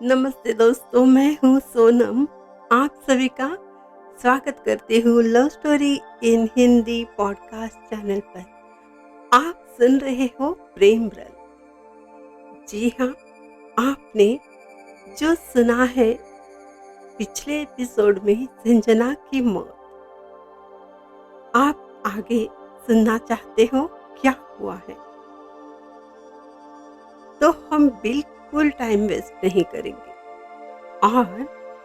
नमस्ते दोस्तों, मैं हूँ सोनम। आप सभी का स्वागत करती हूँ love story in Hindi podcast channel पर। आप सुन रहे हो प्रेम रंग। जी हाँ, आपने जो सुना है पिछले एपिसोड में संजना की मौत, आप आगे सुनना चाहते हो क्या हुआ है? तो हम बिल्कुल टाइम वेस्ट नहीं करेंगे और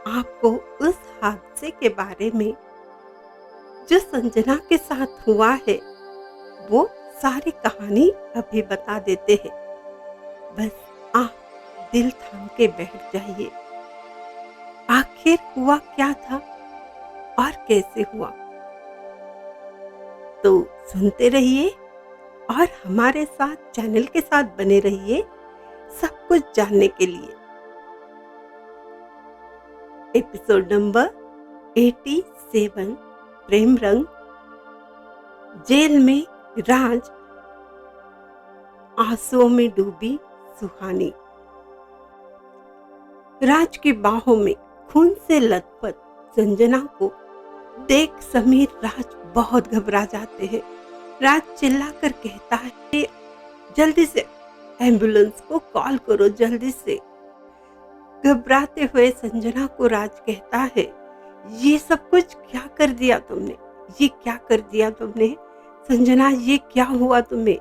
आपको उस हादसे के बारे में जो संजना के साथ हुआ है वो सारी कहानी अभी बता देते हैं। बस आप दिल थाम के बैठ जाइए। आखिर हुआ क्या था और कैसे हुआ, तो सुनते रहिए और हमारे साथ चैनल के साथ बने रहिए सब कुछ जानने के लिए। एपिसोड नंबर 87, प्रेम रंग। जेल में राज, आंसुओं में डूबी सुहानी। राज की बाहों में खून से लथपथ संजना को देख समीर राज बहुत घबरा जाते हैं। राज चिल्लाकर कहता है, जल्दी से एम्बुलेंस को कॉल करो, जल्दी से। घबराते हुए संजना को राज कहता है, ये सब कुछ क्या कर दिया तुमने? ये क्या कर दिया तुमने संजना? ये क्या हुआ तुम्हें?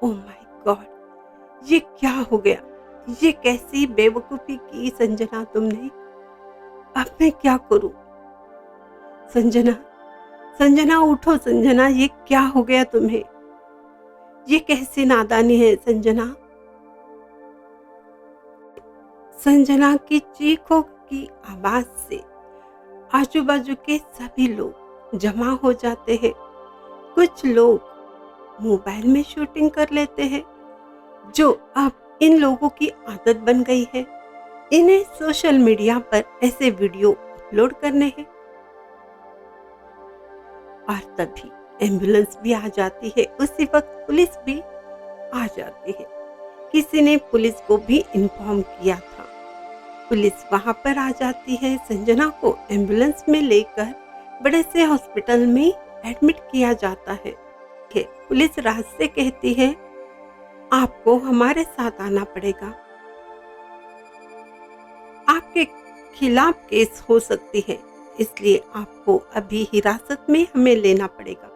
ओह माय गॉड, ये क्या हो गया? ये कैसी बेवकूफी की संजना तुमने? अब मैं क्या करूं? संजना, संजना उठो संजना, ये क्या हो गया तुम्हें? ये कैसी नादानी है संजना? संजना की चीखों की आवाज से आजू बाजू के सभी लोग जमा हो जाते हैं। कुछ लोग मोबाइल में शूटिंग कर लेते हैं, जो अब इन लोगों की आदत बन गई है। इन्हें सोशल मीडिया पर ऐसे वीडियो अपलोड करने हैं। और तभी एम्बुलेंस भी आ जाती है। उसी वक्त पुलिस भी आ जाती है। किसी ने पुलिस को भी इन्फॉर्म किया था। पुलिस वहां पर आ जाती है। संजना को एम्बुलेंस में लेकर बड़े से हॉस्पिटल में एडमिट किया जाता है। पुलिस राज से कहती है, आपको हमारे साथ आना पड़ेगा, आपके खिलाफ केस हो सकती है, इसलिए आपको अभी हिरासत में हमें लेना पड़ेगा।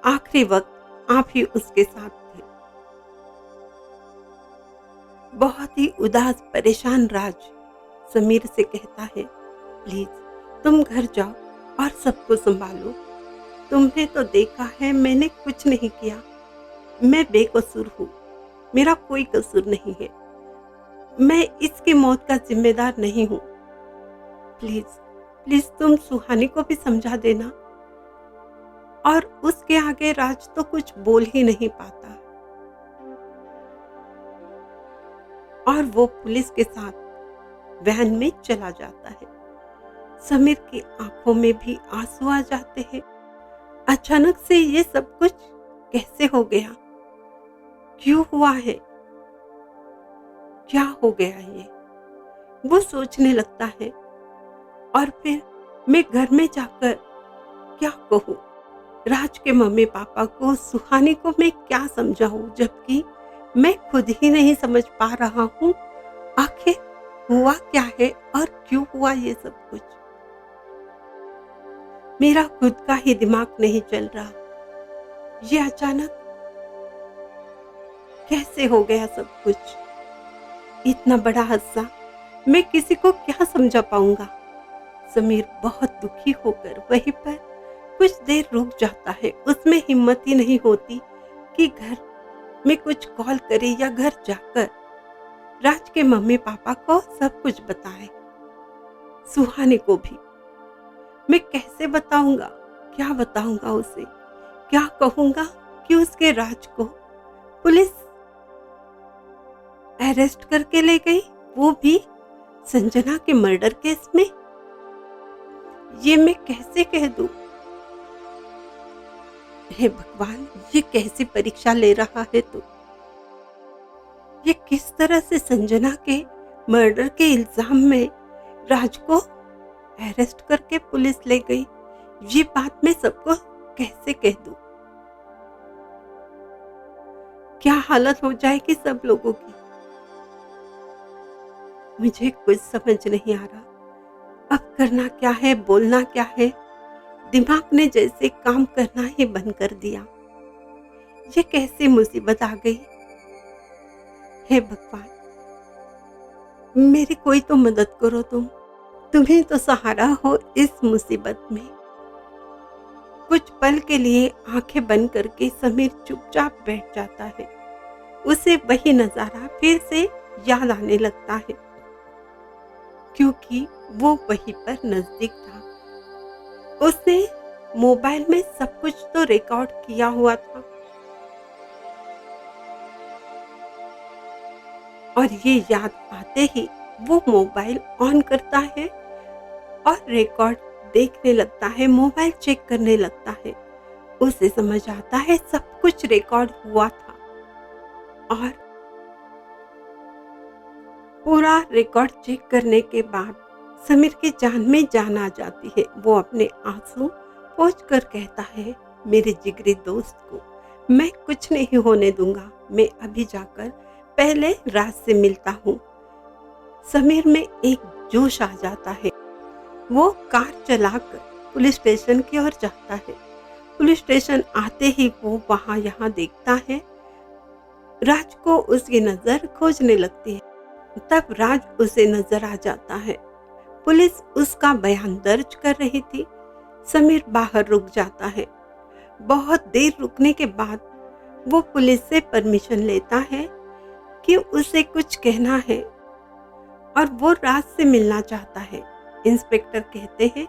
आखिरी वक्त आप ही उसके साथ थे। बहुत ही उदास परेशान राज समीर से कहता है, प्लीज तुम घर जाओ और सबको संभालो। तुमने तो देखा है मैंने कुछ नहीं किया। मैं बेकसूर हूँ, मेरा कोई कसूर नहीं है। मैं इसकी मौत का जिम्मेदार नहीं हूँ। प्लीज प्लीज तुम सुहानी को भी समझा देना। और उसके आगे राज तो कुछ बोल ही नहीं पाता और वो पुलिस के साथ वैन में चला जाता है। समीर की आंखों में भी आंसू आ जाते हैं। अचानक से ये सब कुछ कैसे हो गया? क्यों हुआ है? क्या हो गया ये? वो सोचने लगता है। और फिर मैं घर में जाकर क्या कहूँ? राज के मम्मी पापा को, सुहानी को मैं क्या समझाऊं, जबकि मैं खुद ही नहीं समझ पा रहा हूँ आखिर हुआ क्या है और क्यों हुआ ये सब कुछ। मेरा खुद का ही दिमाग नहीं चल रहा। ये अचानक कैसे हो गया सब कुछ? इतना बड़ा हादसा मैं किसी को क्या समझा पाऊंगा? समीर बहुत दुखी होकर वहीं पर कुछ देर रुक जाता है। उसमें हिम्मत ही नहीं होती कि घर में कुछ कॉल करे या घर जाकर राज के मम्मी पापा को सब कुछ बताए। सुहानी को भी मैं कैसे बताऊंगा? क्या बताऊंगा उसे? क्या कहूंगा कि उसके राज को पुलिस अरेस्ट करके ले गई, वो भी संजना के मर्डर केस में? ये मैं कैसे कह दूं? हे भगवान, ये कैसी परीक्षा ले रहा है तू? ये किस तरह से संजना के मर्डर के इल्जाम में राज को अरेस्ट करके पुलिस ले गई, ये बात मैं सबको कैसे कह दूं? क्या हालत हो जाएगी सब लोगों की? मुझे कुछ समझ नहीं आ रहा। अब करना क्या है, बोलना क्या है? दिमाग ने जैसे काम करना ही बंद कर दिया। ये कैसी मुसीबत आ गई? हे भगवान, मेरी कोई तो मदद करो तुम ही तो सहारा हो इस मुसीबत में। कुछ पल के लिए आंखें बंद करके समीर चुपचाप बैठ जाता है। उसे वही नजारा फिर से याद आने लगता है, क्योंकि वो वहीं पर नजदीक था। उसने मोबाइल में सब कुछ तो रिकॉर्ड किया हुआ था, और ये याद आते ही वो मोबाइल ऑन करता है और रिकॉर्ड देखने लगता है, मोबाइल चेक करने लगता है। उसे समझ आता है सब कुछ रिकॉर्ड हुआ था और पूरा रिकॉर्ड चेक करने के बाद समीर की जान में जान आ जाती है। वो अपने आंसू पोंछ कर कहता है, मेरे जिगरी दोस्त को मैं कुछ नहीं होने दूंगा। मैं अभी जाकर पहले राज से मिलता हूँ। समीर में एक जोश आ जाता है। वो कार चलाकर पुलिस स्टेशन की ओर जाता है। पुलिस स्टेशन आते ही वो वहां यहाँ देखता है। राज को उसकी नजर खोजने लगती है। तब राज उसे नजर आ जाता है। पुलिस उसका बयान दर्ज कर रही थी। समीर बाहर रुक जाता है। बहुत देर रुकने के बाद वो पुलिस से परमिशन लेता है कि उसे कुछ कहना है और वो राज से मिलना चाहता है। इंस्पेक्टर कहते हैं,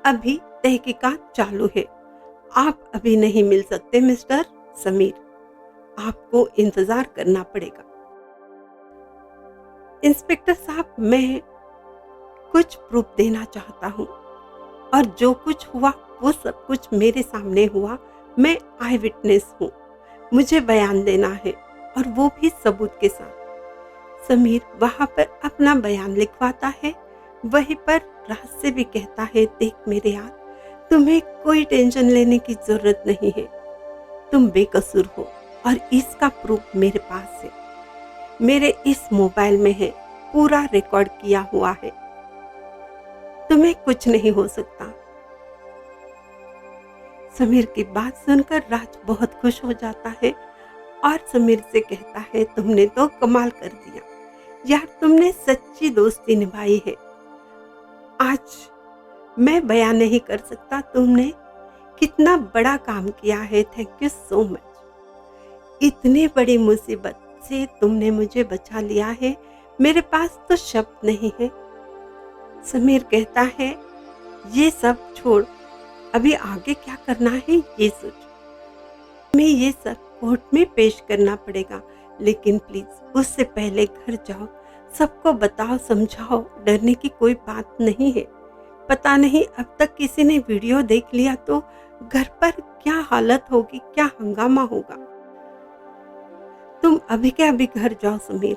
अभी तहकीकात चालू है, आप अभी नहीं मिल सकते मिस्टर समीर, आपको इंतजार करना पड़ेगा। इंस्पेक्टर साहब, मैं कुछ प्रूफ देना चाहता हूँ और जो कुछ हुआ वो सब कुछ मेरे सामने हुआ। मैं आई विटनेस हूँ, मुझे बयान देना है और वो भी सबूत के साथ। समीर वहां पर अपना बयान लिखवाता है। वहीं पर राज से भी कहता है, देख मेरे यार, तुम्हें कोई टेंशन लेने की जरूरत नहीं है, तुम बेकसूर हो और इसका प्रूफ मेरे पास है, मेरे इस मोबाइल में है, पूरा रिकॉर्ड किया हुआ है, तुम्हें कुछ नहीं हो सकता। समीर की बात सुनकर राज बहुत खुश हो जाता है और समीर से कहता है, तुमने तो कमाल कर दिया यार, तुमने सच्ची दोस्ती निभाई है। आज मैं बयान नहीं कर सकता तुमने कितना बड़ा काम किया है। Thank you so much. इतनी बड़ी मुसीबत से तुमने मुझे बचा लिया है, मेरे पास तो शब्द नहीं है। समीर कहता है, ये सब छोड़, अभी आगे क्या करना है ये सोच। मैं ये सब कोर्ट में पेश करना पड़ेगा, लेकिन प्लीज उससे पहले घर जाओ, सबको बताओ, समझाओ, डरने की कोई बात नहीं है। पता नहीं अब तक किसी ने वीडियो देख लिया तो घर पर क्या हालत होगी, क्या हंगामा होगा। तुम अभी के अभी घर जाओ समीर।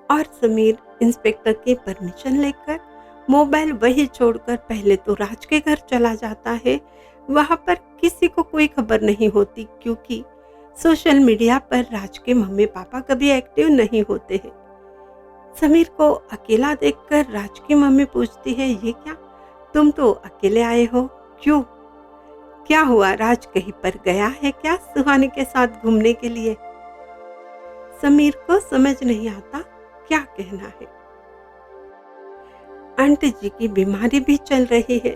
और समीर इंस्पेक्टर की परमिशन लेकर मोबाइल वही छोड़कर पहले तो राज के घर चला जाता है। वहां पर किसी को कोई खबर नहीं होती, क्योंकि सोशल मीडिया पर राज के मम्मी पापा कभी एक्टिव नहीं होते हैं। समीर को अकेला देखकर राज की मम्मी पूछती है, ये क्या, तुम तो अकेले आए हो, क्यों, क्या हुआ? राज कहीं पर गया है क्या सुहानी के साथ घूमने के लिए? समीर को समझ नहीं आता क्या कहना है। आंटी जी की बीमारी भी चल रही है।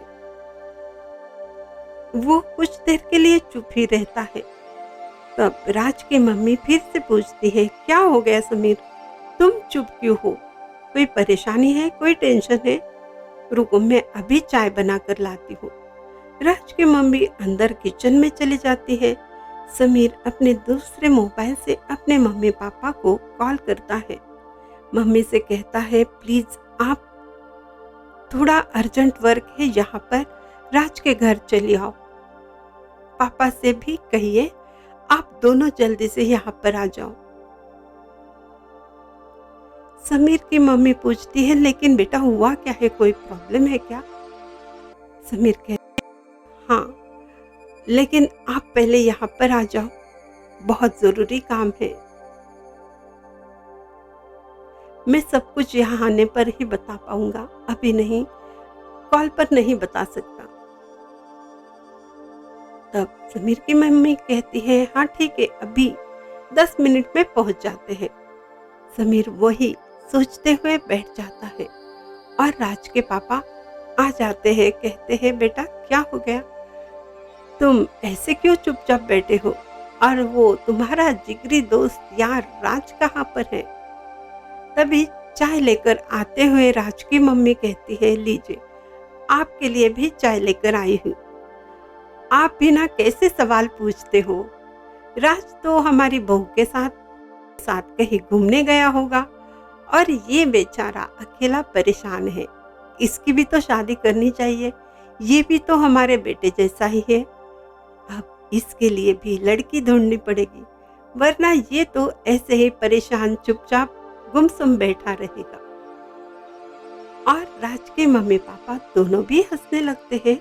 वो कुछ देर के लिए चुप ही रहता है। तब राज की मम्मी फिर से पूछती है, क्या हो गया समीर, तुम चुप क्यों हो? कोई परेशानी है, कोई टेंशन है? रुको, मैं अभी चाय बना कर लाती हूँ। राज की मम्मी अंदर किचन में चली जाती है। समीर अपने दूसरे मोबाइल से अपने मम्मी पापा को कॉल करता है। मम्मी से कहता है, प्लीज आप, थोड़ा अर्जेंट वर्क है यहाँ पर, राज के घर चली आओ। पापा से भी कहिए आप दोनों जल्दी से यहाँ पर आ जाओ। समीर की मम्मी पूछती है, लेकिन बेटा हुआ क्या है, कोई प्रॉब्लम है क्या? समीर कहता है हाँ, लेकिन आप पहले यहाँ पर आ जाओ, बहुत ज़रूरी काम है। मैं सब कुछ यहाँ आने पर ही बता पाऊंगा, अभी नहीं, कॉल पर नहीं बता सकता। तब समीर की मम्मी कहती है हाँ ठीक है, अभी 10 मिनट में पहुंच जाते हैं। समीर वही सोचते हुए बैठ जाता है और राज के पापा आ जाते हैं। कहते हैं बेटा क्या हो गया, तुम ऐसे क्यों चुपचाप बैठे हो, और वो तुम्हारा जिगरी दोस्त यार राज कहाँ पर है? तभी चाय लेकर आते हुए राज की मम्मी कहती है लीजिए, आपके लिए भी चाय लेकर आई हूँ। आप भी ना कैसे सवाल पूछते हो, राज तो हमारी बहू के साथ कहीं घूमने गया होगा और ये बेचारा अकेला परेशान है, इसकी भी तो शादी करनी चाहिए, ये भी तो हमारे बेटे जैसा ही है। अब इसके लिए भी लड़की ढूंढनी पड़ेगी, वरना ये तो ऐसे ही परेशान चुपचाप गुमसुम बैठा रहेगा। और राज के मम्मी पापा दोनों भी हंसने लगते हैं।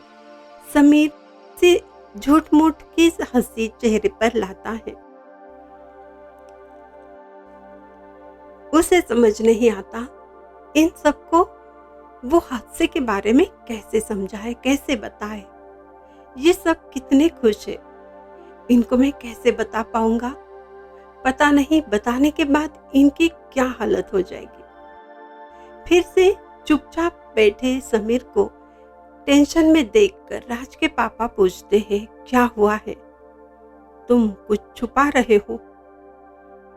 समीर से झूठ मूठ की हंसी चेहरे पर लाता है। उसे समझ नहीं आता इन सबको वो हादसे के बारे में कैसे समझाए, कैसे बताए। ये सब कितने खुश है, इनको मैं कैसे बता पाऊंगा, पता नहीं बताने के बाद इनकी क्या हालत हो जाएगी। फिर से चुपचाप बैठे समीर को टेंशन में देखकर राज के पापा पूछते हैं क्या हुआ है, तुम कुछ छुपा रहे हो,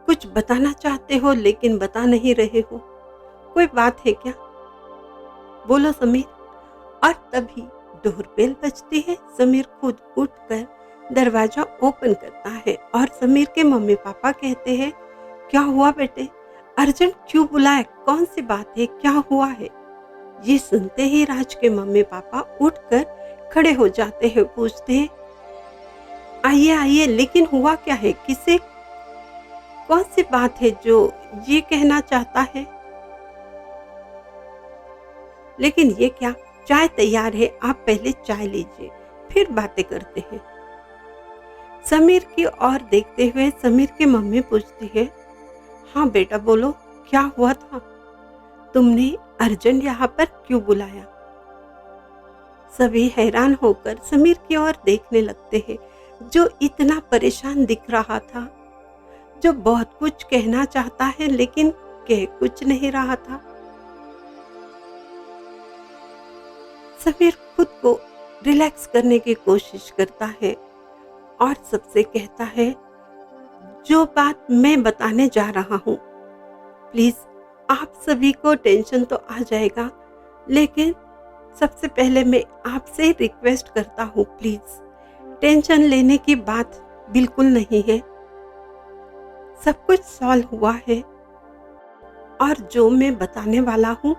कुछ बताना चाहते हो लेकिन बता नहीं रहे हो, कोई बात है क्या, बोलो समीर। और तभी डोरबेल बजती है। समीर खुद उठकर दरवाजा ओपन करता है और समीर के मम्मी पापा कहते हैं क्या हुआ बेटे, अर्जेंट क्यों बुलाए, कौन सी बात है, क्या हुआ है? ये सुनते ही राज के मम्मी पापा उठकर खड़े हो जाते हैं, पूछते हैं आइए आइए, लेकिन हुआ क्या है, किसे, कौन सी बात है जो ये कहना चाहता है? लेकिन ये क्या, चाय तैयार है, आप पहले चाय लीजिए, फिर बातें करते हैं। समीर की ओर देखते हुए समीर की मम्मी पूछती है हाँ बेटा बोलो, क्या हुआ था, तुमने अर्जेंट यहाँ पर क्यों बुलाया? सभी हैरान होकर समीर की ओर देखने लगते हैं, जो इतना परेशान दिख रहा था, जो बहुत कुछ कहना चाहता है लेकिन कह कुछ नहीं रहा था। समीर खुद को रिलैक्स करने की कोशिश करता है और सबसे कहता है जो बात मैं बताने जा रहा हूँ, प्लीज आप सभी को टेंशन तो आ जाएगा, लेकिन सबसे पहले मैं आपसे रिक्वेस्ट करता हूँ, प्लीज टेंशन लेने की बात बिल्कुल नहीं है, सब कुछ सॉल्व हुआ है और जो मैं बताने वाला हूँ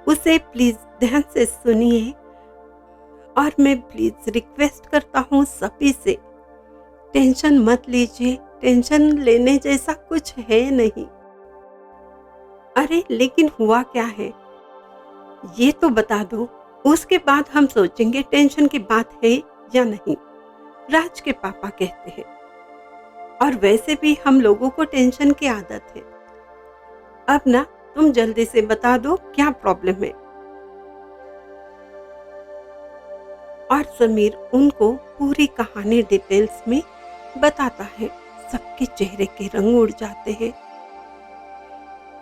उसे प्लीज ध्यान से सुनिए। और मैं प्लीज रिक्वेस्ट करता हूँ सभी से, टेंशन मत लीजिए, टेंशन लेने जैसा कुछ है नहीं। अरे लेकिन हुआ क्या है, ये तो बता दो, उसके बाद हम सोचेंगे टेंशन की बात है या नहीं, राज के पापा कहते हैं। और वैसे भी हम लोगों को टेंशन की आदत है, अब ना तुम जल्दी से बता दो क्या प्रॉब्लम है। और समीर उनको पूरी कहानी डिटेल्स में बताता है। सबके चेहरे के रंग उड़ जाते हैं,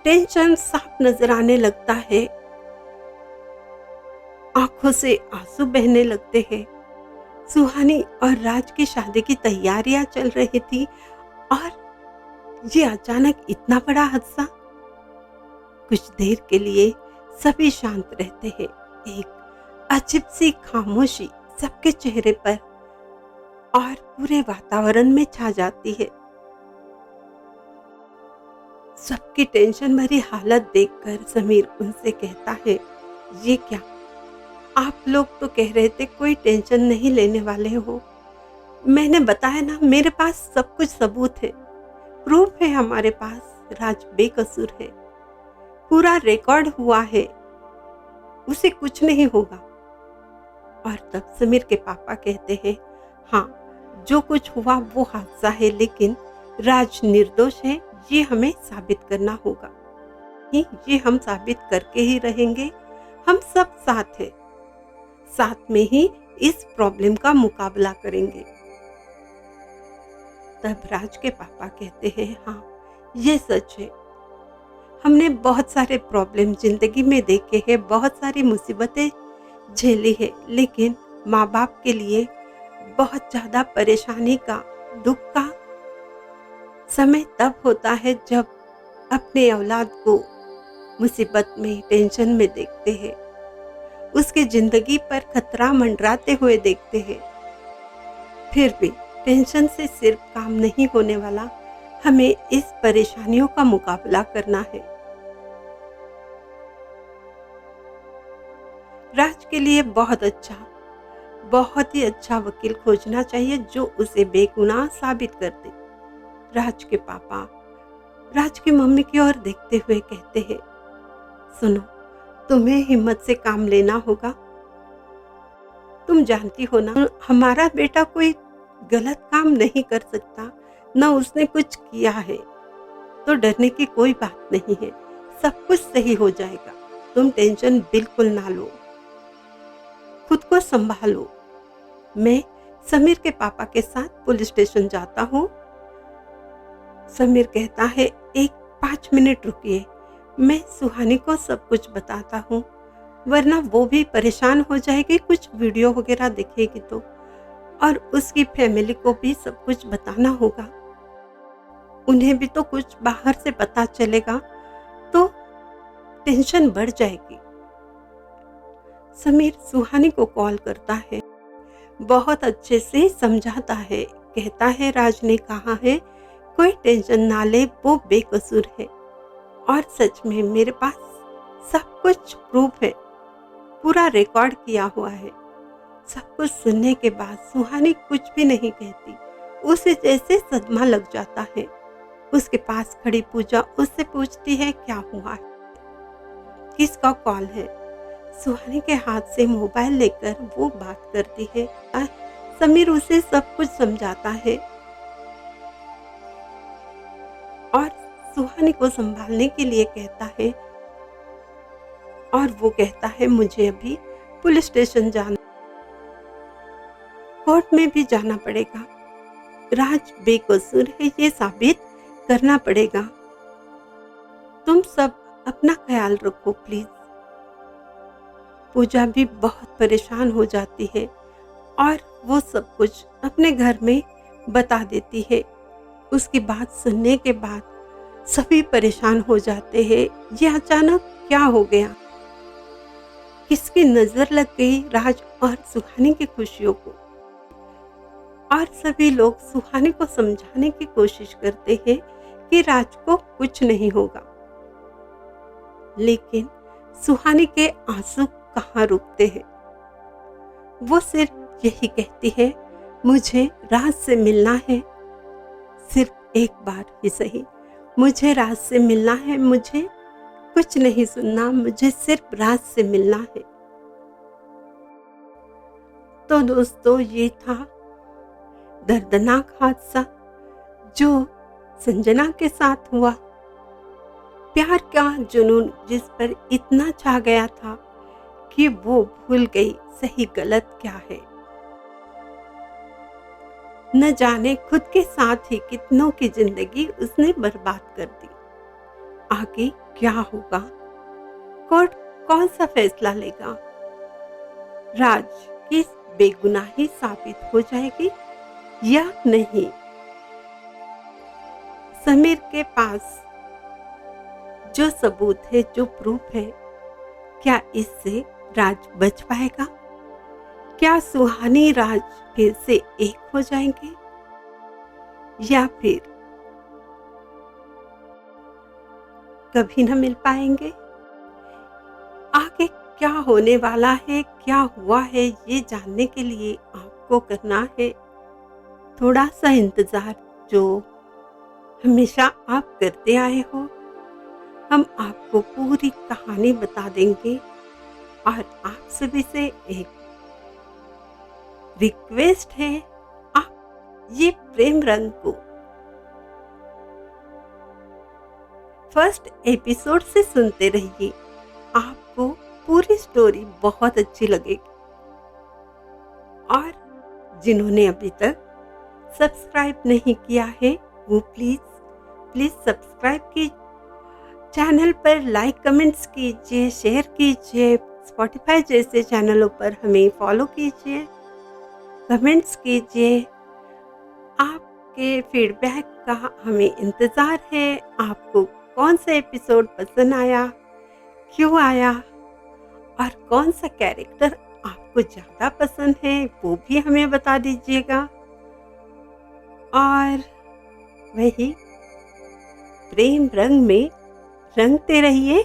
टेंशन साफ नजर आने लगता है, आंखों से आंसू बहने लगते हैं। सुहानी और राज की शादी की तैयारियां चल रही थी और ये अचानक इतना बड़ा हादसा। कुछ देर के लिए सभी शांत रहते हैं, एक अजीब सी खामोशी सबके चेहरे पर और पूरे वातावरण में छा जाती है। सबकी टेंशन भरी हालत देखकर समीर उनसे कहता है ये क्या, आप लोग तो कह रहे थे कोई टेंशन नहीं लेने वाले हो, मैंने बताया ना मेरे पास सब कुछ सबूत है, प्रूफ है हमारे पास, राज बेकसूर है, पूरा रिकॉर्ड हुआ है, उसे कुछ नहीं होगा। और तब समीर के पापा कहते हैं, हाँ जो कुछ हुआ वो हादसा है, लेकिन राज निर्दोष है, ये हमें साबित करना होगा। ये हम साबित करके ही रहेंगे। हम सब साथ हैं, साथ में ही इस प्रॉब्लम का मुकाबला करेंगे। तब राज के पापा कहते हैं, हाँ ये सच है, हमने बहुत सारे प्रॉब्लम जिंदगी में देखे हैं, बहुत सारी मुसीबतें झेली है, लेकिन माँ बाप के लिए बहुत ज़्यादा परेशानी का, दुख का समय तब होता है जब अपने औलाद को मुसीबत में, टेंशन में देखते हैं, उसके जिंदगी पर खतरा मंडराते हुए देखते हैं। फिर भी टेंशन से सिर्फ काम नहीं होने वाला, हमें इस परेशानियों का मुकाबला करना है। राज के लिए बहुत ही अच्छा वकील खोजना चाहिए जो उसे बेगुनाह साबित कर दे। राज के पापा राज की मम्मी की ओर देखते हुए कहते हैं, सुनो, तुम्हें हिम्मत से काम लेना होगा। तुम जानती हो ना, हमारा बेटा कोई गलत काम नहीं कर सकता, न उसने कुछ किया है, तो डरने की कोई बात नहीं है, सब कुछ सही हो जाएगा। तुम टेंशन बिल्कुल ना लो, खुद को संभालो। मैं समीर के पापा के साथ पुलिस स्टेशन जाता हूँ। समीर कहता है, 5 मिनट रुकिए, मैं सुहानी को सब कुछ बताता हूँ, वरना वो भी परेशान हो जाएगी, कुछ वीडियो वगैरह देखेगी तो, और उसकी फैमिली को भी सब कुछ बताना होगा। उन्हें भी तो कुछ बाहर से पता चलेगा तो टेंशन बढ़ जाएगी। समीर सुहानी को कॉल करता है, बहुत अच्छे से समझाता है, कहता है राज ने कहा है कोई टेंशन ना ले, वो बेकसूर है, और सच में मेरे पास सब कुछ प्रूफ है, पूरा रिकॉर्ड किया हुआ है। सब कुछ सुनने के बाद सुहानी कुछ भी नहीं कहती, उसे जैसे सदमा लग जाता है। उसके पास खड़ी पूजा उससे पूछती है क्या हुआ है, किसका कॉल है। सुहानी के हाथ से मोबाइल लेकर वो बात करती है। समीर उसे सब कुछ समझाता है और सुहानी को संभालने के लिए कहता है, और वो कहता है मुझे अभी पुलिस स्टेशन जाना, कोर्ट में भी जाना पड़ेगा, राज बेकसूर है ये साबित करना पड़ेगा। तुम सब अपना ख्याल रखो प्लीज। पूजा भी बहुत परेशान हो जाती है और वो सब कुछ अपने घर में बता देती है। उसकी बात सुनने के बाद सभी परेशान हो जाते हैं, ये अचानक क्या हो गया, किसकी नजर लग गई राज और सुहानी की खुशियों को। और सभी लोग सुहानी को समझाने की कोशिश करते हैं कि राज को कुछ नहीं होगा, लेकिन सुहानी के आंसू कहाँ रुकते हैं। वो सिर्फ यही कहती है, मुझे राज से मिलना है, सिर्फ एक बार ही सही, मुझे राज से मिलना है, मुझे कुछ नहीं सुनना, मुझे सिर्फ राज से मिलना है। तो दोस्तों, ये था दर्दनाक हादसा जो संजना के साथ हुआ। प्यार का जुनून जिस पर इतना छा गया था कि वो भूल गई सही गलत क्या है। न जाने खुद के साथ ही कितनों की जिंदगी उसने बर्बाद कर दी। आगे क्या होगा, कोर्ट कौन सा फैसला लेगा, राज की बेगुनाही साबित हो जाएगी या नहीं। समीर के पास जो सबूत है, जो प्रूफ है, क्या इससे राज बच पाएगा? क्या सुहानी राज फिर से एक हो जाएंगे या फिर कभी न मिल पाएंगे? आगे क्या होने वाला है, क्या हुआ है, ये जानने के लिए आपको करना है थोड़ा सा इंतजार, जो हमेशा आप करते आए हो। हम आपको पूरी कहानी बता देंगे। और आप सभी से एक रिक्वेस्ट है, आप ये प्रेम रंग को फर्स्ट एपिसोड से सुनते रहिए, आपको पूरी स्टोरी बहुत अच्छी लगेगी। और जिन्होंने अभी तक सब्सक्राइब नहीं किया है वो प्लीज सब्सक्राइब कीजिए, चैनल पर लाइक कमेंट्स कीजिए, शेयर कीजिए, स्पॉटिफाई जैसे चैनलों पर हमें फॉलो कीजिए, कमेंट्स कीजिए। आपके फीडबैक का हमें इंतज़ार है। आपको कौन सा एपिसोड पसंद आया, क्यों आया और कौन सा कैरेक्टर आपको ज़्यादा पसंद है वो भी हमें बता दीजिएगा। और वही प्रेम रंग में रंगते रहिए।